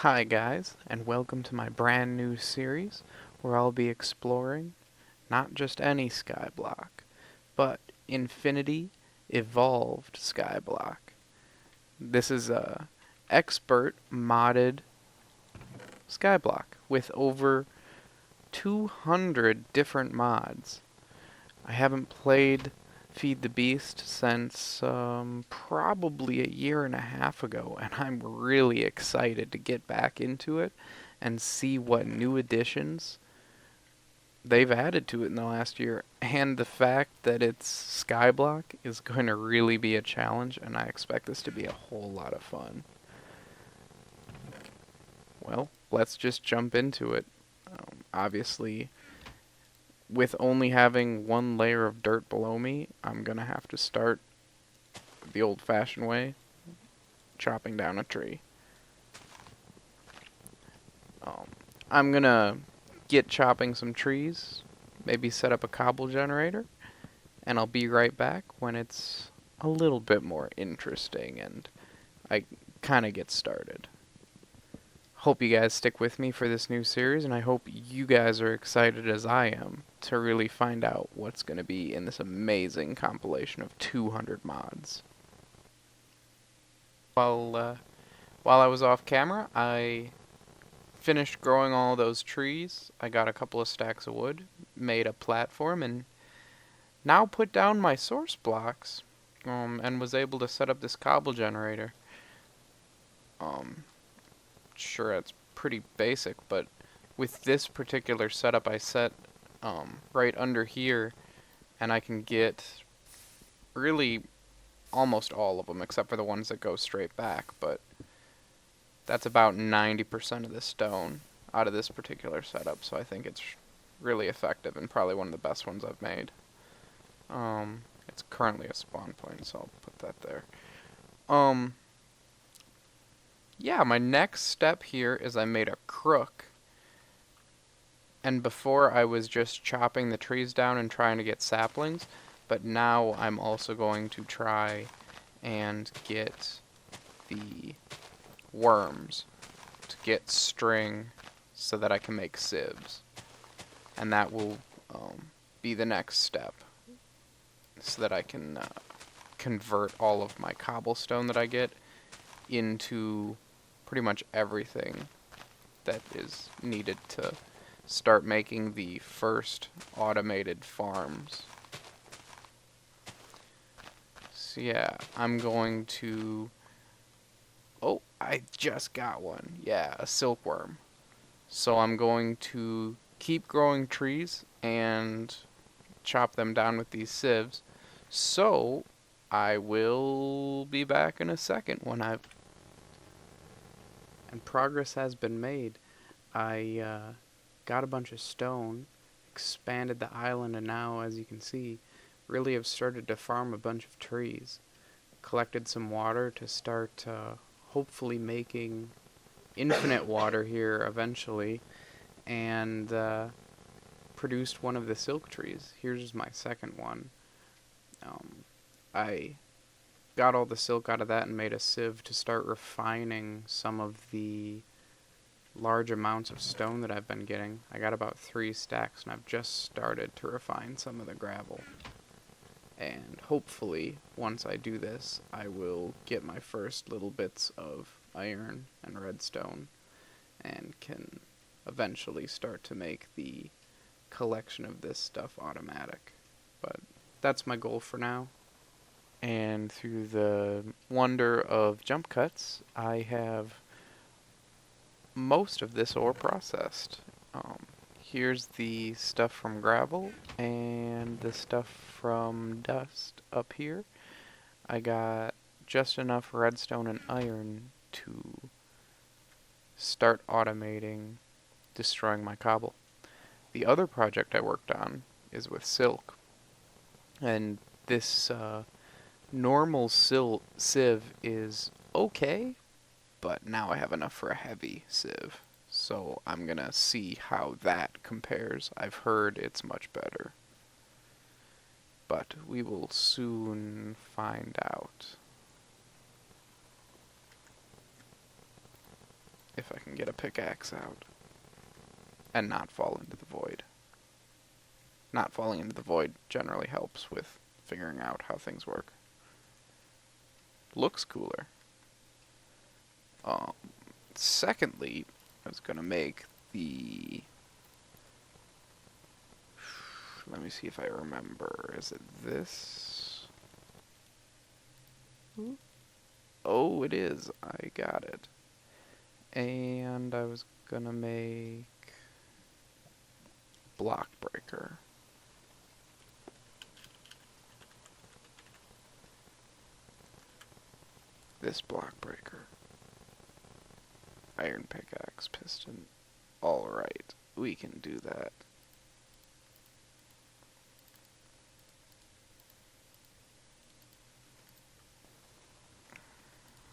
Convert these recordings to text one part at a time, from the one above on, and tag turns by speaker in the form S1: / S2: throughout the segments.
S1: Hi guys, and welcome to my brand new series where I'll be exploring not just any Skyblock, but Infinity Evolved Skyblock. This is a expert modded Skyblock with over 200 different mods. I haven't played Feed the Beast since probably a year and a half ago, and I'm really excited to get back into it and see what new additions they've added to it in the last year. And the fact that it's Skyblock is going to really be a challenge, and I expect this to be a whole lot of fun. Well, let's just jump into it. Obviously, with only having one layer of dirt below me, I'm gonna have to start the old-fashioned way, chopping down a tree. I'm gonna get chopping some trees, maybe set up a cobble generator, and I'll be right back when it's a little bit more interesting and I kind of get started. Hope you guys stick with me for this new series, and I hope you guys are excited as I am to really find out what's going to be in this amazing compilation of 200 mods. While I was off camera, I finished growing all those trees. I got a couple of stacks of wood, made a platform, and now put down my source blocks, and was able to set up this cobble generator. Sure, it's pretty basic, but with this particular setup, I set right under here, and I can get really almost all of them, except for the ones that go straight back, but that's about 90% of the stone out of this particular setup, so I think it's really effective and probably one of the best ones I've made. It's currently a spawn point, so I'll put that there. Yeah, my next step here is I made a crook. And before I was just chopping the trees down and trying to get saplings, but now I'm also going to try and get the worms to get string so that I can make sieves. And that will be the next step so that I can convert all of my cobblestone that I get into pretty much everything that is needed to start making the first automated farms. So yeah, I'm going to... Oh, I just got one. Yeah, a silkworm. So I'm going to keep growing trees and chop them down with these sieves. So I will be back in a second when I've... And progress has been made. I got a bunch of stone, expanded the island, and now, as you can see, really have started to farm a bunch of trees. Collected some water to start hopefully making infinite water here eventually, and produced one of the silk trees. Here's my second one. I got all the silk out of that and made a sieve to start refining some of the large amounts of stone that I've been getting. I got about 3 stacks, and I've just started to refine some of the gravel. And hopefully, once I do this, I will get my first little bits of iron and redstone, and can eventually start to make the collection of this stuff automatic. But that's my goal for now. And through the wonder of jump cuts, I have most of this ore processed. Here's the stuff from gravel and the stuff from dust up here. I got just enough redstone and iron to start automating destroying my cobble. The other project I worked on is with silk, and this normal sieve is okay, but now I have enough for a heavy sieve. So I'm gonna see how that compares. I've heard it's much better, but we will soon find out. if I can get a pickaxe out and not fall into the void. Not falling into the void generally helps with figuring out how things work. Looks cooler. Secondly, I was gonna make the... Let me see if I remember. Is it this? Oh, it is. I got it. And I was gonna make block breaker. This block breaker. Iron pickaxe, piston. Alright, we can do that.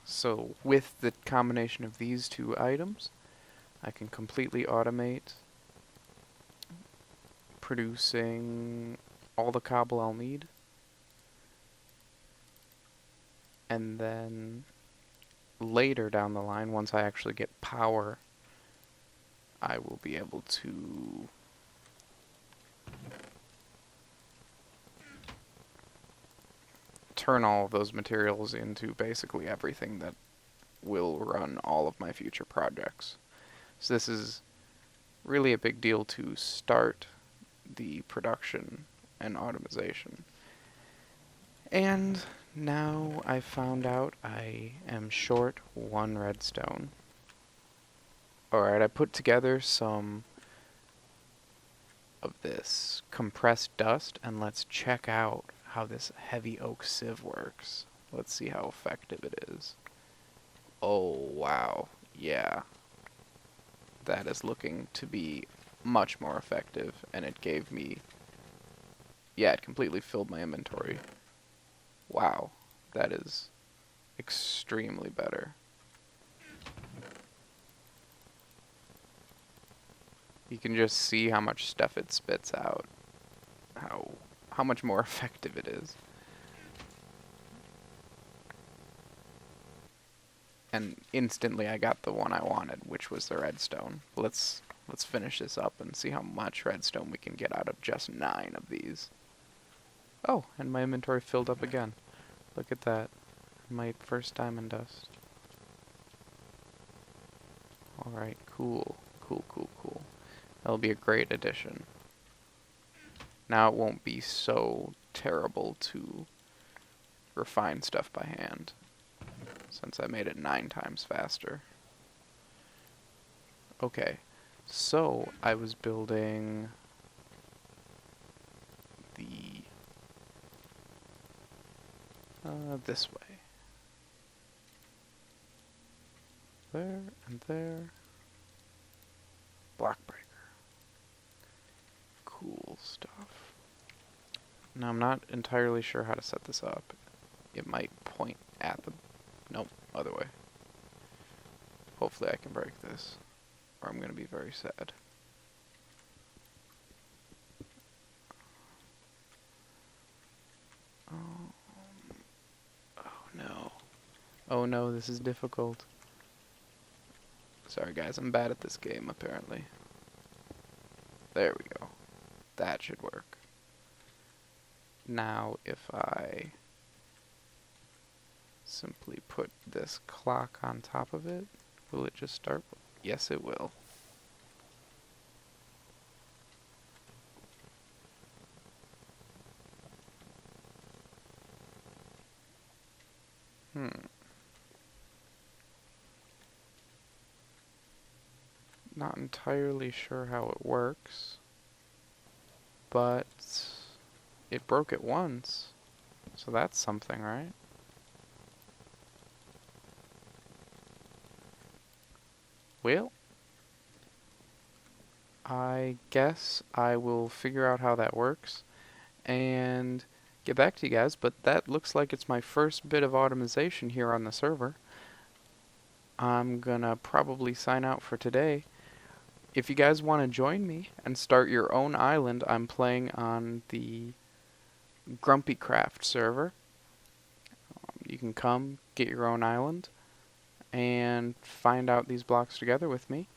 S1: So with the combination of these two items, I can completely automate producing all the cobble I'll need. And then later down the line, once I actually get power, I will be able to turn all of those materials into basically everything that will run all of my future projects. So this is really a big deal to start the production and automation. And now I found out I am short 1 redstone. Alright, I put together some of this compressed dust, and let's check out how this heavy oak sieve works. Let's see how effective it is. Oh, wow. Yeah. That is looking to be much more effective, and it gave me... Yeah, it completely filled my inventory. Wow. That is extremely better. You can just see how much stuff it spits out. How much more effective it is. And instantly I got the one I wanted, which was the redstone. Let's finish this up and see how much redstone we can get out of just 9 of these. Oh, and my inventory filled up again. Look at that. My first diamond dust. Alright, cool. Cool, cool, cool. That'll be a great addition. Now it won't be so terrible to refine stuff by hand, since I made it 9 times faster. Okay, so I was building the... this way. There and there. Block breaker. Cool stuff. Now I'm not entirely sure how to set this up. It might point at the... Nope, other way. Hopefully I can break this, or I'm going to be very sad. Oh no. Oh no, this is difficult. Sorry guys, I'm bad at this game apparently. There we go. That should work. Now if I simply put this clock on top of it, will it just start? Yes, it will. Not entirely sure how it works, but it broke it once, so that's something, right? Well, I guess I will figure out how that works and get back to you guys, but that looks like it's my first bit of automation here on the server. I'm gonna probably sign out for today. If you guys want to join me and start your own island, I'm playing on the GrumpyCraft server. You can come, get your own island, and find out these blocks together with me.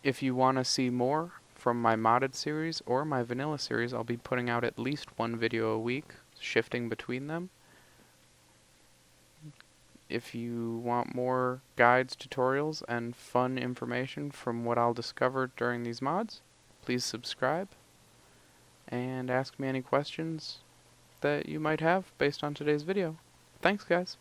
S1: If you want to see more from my modded series or my vanilla series, I'll be putting out at least one video a week, shifting between them. If you want more guides, tutorials, and fun information from what I'll discover during these mods, please subscribe and ask me any questions that you might have based on today's video. Thanks, guys.